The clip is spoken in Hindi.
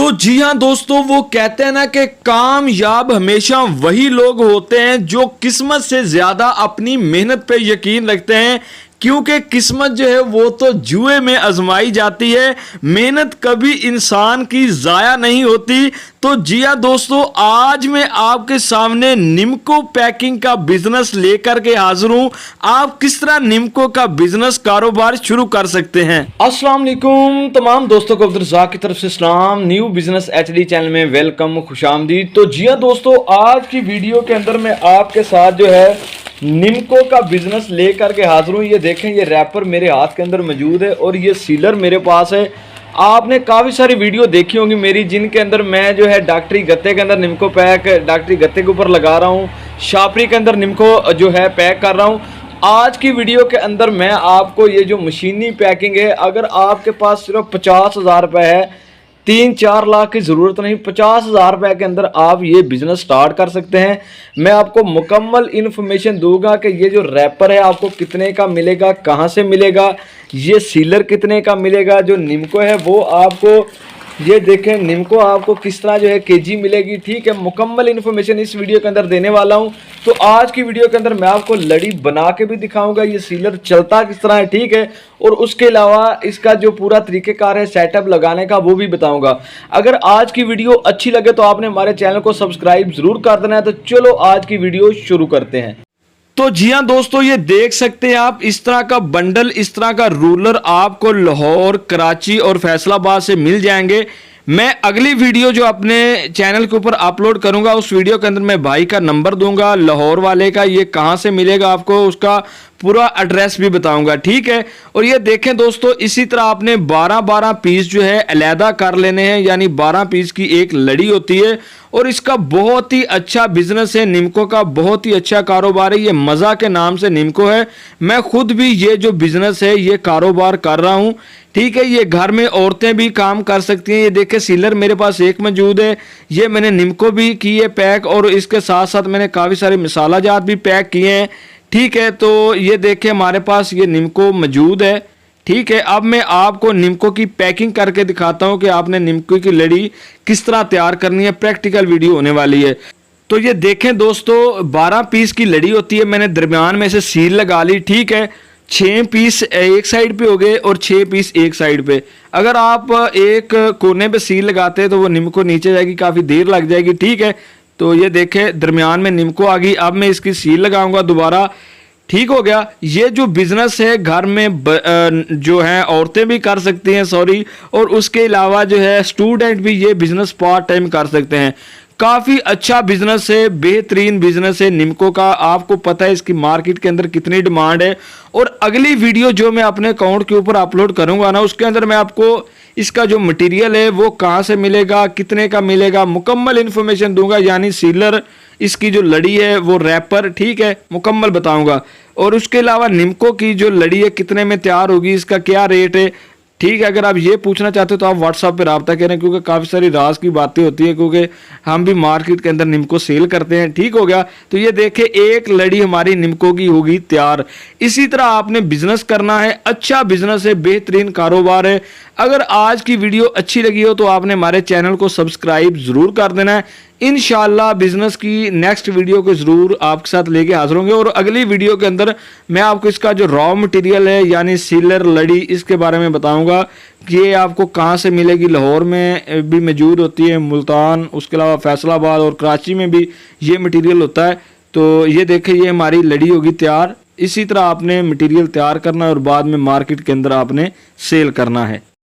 तो जी हाँ दोस्तों, वो कहते हैं ना कि कामयाब हमेशा वही लोग होते हैं जो किस्मत से ज्यादा अपनी मेहनत पे यकीन रखते हैं। क्योंकि किस्मत जो है वो तो जुए में आजमाई जाती है, मेहनत कभी इंसान की जाया नहीं होती। तो जी हाँ दोस्तों, आज मैं आपके सामने निम्को पैकिंग का बिजनेस लेकर के हाजिर हूँ। आप किस तरह निम्को का बिजनेस कारोबार शुरू कर सकते हैं। अस्सलाम वालेकुम तमाम दोस्तों को अब्दुर्रज़ाक की तरफ से सलाम। न्यू बिजनेस एचडी चैनल में वेलकम, खुशामदीद। तो जी हाँ दोस्तों, आज की वीडियो के अंदर मैं आपके साथ जो है निम्को का बिजनेस लेकर के हाजिर हूँ। ये देखें, ये रैपर मेरे हाथ के अंदर मौजूद है और ये सीलर मेरे पास है। आपने काफ़ी सारी वीडियो देखी होंगी मेरी, जिनके अंदर मैं जो है डॉक्टरी गत्ते के अंदर निम्को पैक डॉक्टरी गत्ते के ऊपर लगा रहा हूँ, शापरी के अंदर निम्को जो है पैक कर रहा हूँ। आज की वीडियो के अंदर मैं आपको ये जो मशीनी पैकिंग है, अगर आपके पास सिर्फ 50,000 रुपये है, 3-4 लाख की ज़रूरत नहीं, 50,000 रुपये के अंदर आप ये बिज़नेस स्टार्ट कर सकते हैं। मैं आपको मुकम्मल इन्फॉर्मेशन दूंगा कि ये जो रैपर है आपको कितने का मिलेगा, कहाँ से मिलेगा, ये सीलर कितने का मिलेगा, जो निम्को है वो आपको ये देखें निम्को आपको किस तरह जो है केजी मिलेगी। ठीक है, मुकम्मल इन्फॉर्मेशन इस वीडियो के अंदर देने वाला हूं। तो आज की वीडियो के अंदर मैं आपको लड़ी बना के भी दिखाऊंगा, ये सीलर चलता किस तरह है, ठीक है, और उसके अलावा इसका जो पूरा तरीक़ेकार है सेटअप लगाने का वो भी बताऊंगा। अगर आज की वीडियो अच्छी लगे तो आपने हमारे चैनल को सब्सक्राइब जरूर कर देना है। तो चलो आज की वीडियो शुरू करते हैं। तो जी हाँ दोस्तों, ये देख सकते हैं आप, इस तरह का बंडल, इस तरह का रूलर आपको लाहौर, कराची और फैसलाबाद से मिल जाएंगे। मैं अगली वीडियो जो अपने चैनल के ऊपर अपलोड करूंगा, उस वीडियो के अंदर मैं भाई का नंबर दूंगा लाहौर वाले का, ये कहाँ से मिलेगा आपको उसका पूरा एड्रेस भी बताऊंगा, ठीक है। और ये देखें दोस्तों, इसी तरह आपने 12-12 पीस जो है अलहदा कर लेने हैं, यानी 12 पीस की एक लड़ी होती है। और इसका बहुत ही अच्छा बिजनेस है, निम्को का बहुत ही अच्छा कारोबार है। ये मज़ा के नाम से निम्को है। मैं खुद भी ये जो बिजनेस है ये कारोबार कर रहा हूँ, ठीक है। ये घर में औरतें भी काम कर सकती हैं। ये देखें, सीलर मेरे पास एक मौजूद है, ये मैंने निम्को भी की है पैक, और इसके साथ साथ मैंने काफ़ी सारे मसाला जात भी पैक किए हैं, ठीक है। तो ये देखें, हमारे पास ये निम्को मौजूद है, ठीक है। अब मैं आपको निम्को की पैकिंग करके दिखाता हूं कि आपने निम्को की लड़ी किस तरह तैयार करनी है। प्रैक्टिकल वीडियो होने वाली है। तो ये देखें दोस्तों, 12 पीस की लड़ी होती है, मैंने दरमियान में से सील लगा ली, ठीक है। 6 पीस एक साइड पे हो गए और 6 पीस एक साइड पे। अगर आप एक कोने पे सील लगाते हैं तो वो निम्को नीचे जाएगी, काफ़ी देर लग जाएगी, ठीक है। तो ये देखें, दरमियान में निम्को आ गई। अब मैं इसकी सील लगाऊंगा दोबारा, ठीक हो गया। ये जो बिजनेस है घर में जो है औरतें भी कर सकती हैं, सॉरी, और उसके अलावा जो है स्टूडेंट भी ये बिजनेस पार्ट टाइम कर सकते हैं। काफ़ी अच्छा बिजनेस है, बेहतरीन बिजनेस है निम्को का। आपको पता है इसकी मार्केट के अंदर कितनी डिमांड है। और अगली वीडियो जो मैं अपने अकाउंट के ऊपर अपलोड करूंगा ना, उसके अंदर मैं आपको इसका जो मटेरियल है वो कहाँ से मिलेगा, कितने का मिलेगा, मुकम्मल इन्फॉर्मेशन दूंगा। यानी सीलर, इसकी जो लड़ी है वो रैपर, ठीक है, मुकम्मल बताऊंगा। और उसके अलावा निम्को की जो लड़ी है कितने में तैयार होगी, इसका क्या रेट है, ठीक है। अगर आप ये पूछना चाहते हो तो आप व्हाट्सएप पे रब्ता करें, क्योंकि काफ़ी सारी राज की बातें होती है, क्योंकि हम भी मार्केट के अंदर निम्को सेल करते हैं, ठीक हो गया। तो ये देखें, एक लड़ी हमारी निम्को की होगी तैयार। इसी तरह आपने बिजनेस करना है, अच्छा बिजनेस है, बेहतरीन कारोबार है। अगर आज की वीडियो अच्छी लगी हो तो आपने हमारे चैनल को सब्सक्राइब ज़रूर कर देना है। इंशाल्लाह बिजनेस की नेक्स्ट वीडियो को ज़रूर आपके साथ लेके हाजिर होंगे। और अगली वीडियो के अंदर मैं आपको इसका जो रॉ मटेरियल है, यानी सीलर लड़ी, इसके बारे में बताऊंगा कि ये आपको कहाँ से मिलेगी। लाहौर में भी मौजूद होती है, मुल्तान, उसके अलावा फैसलाबाद और कराची में भी ये मटेरियल होता है। तो ये देखें, ये हमारी लड़ी होगी तैयार। इसी तरह आपने मटेरियल तैयार करना है और बाद में मार्केट के अंदर आपने सेल करना है।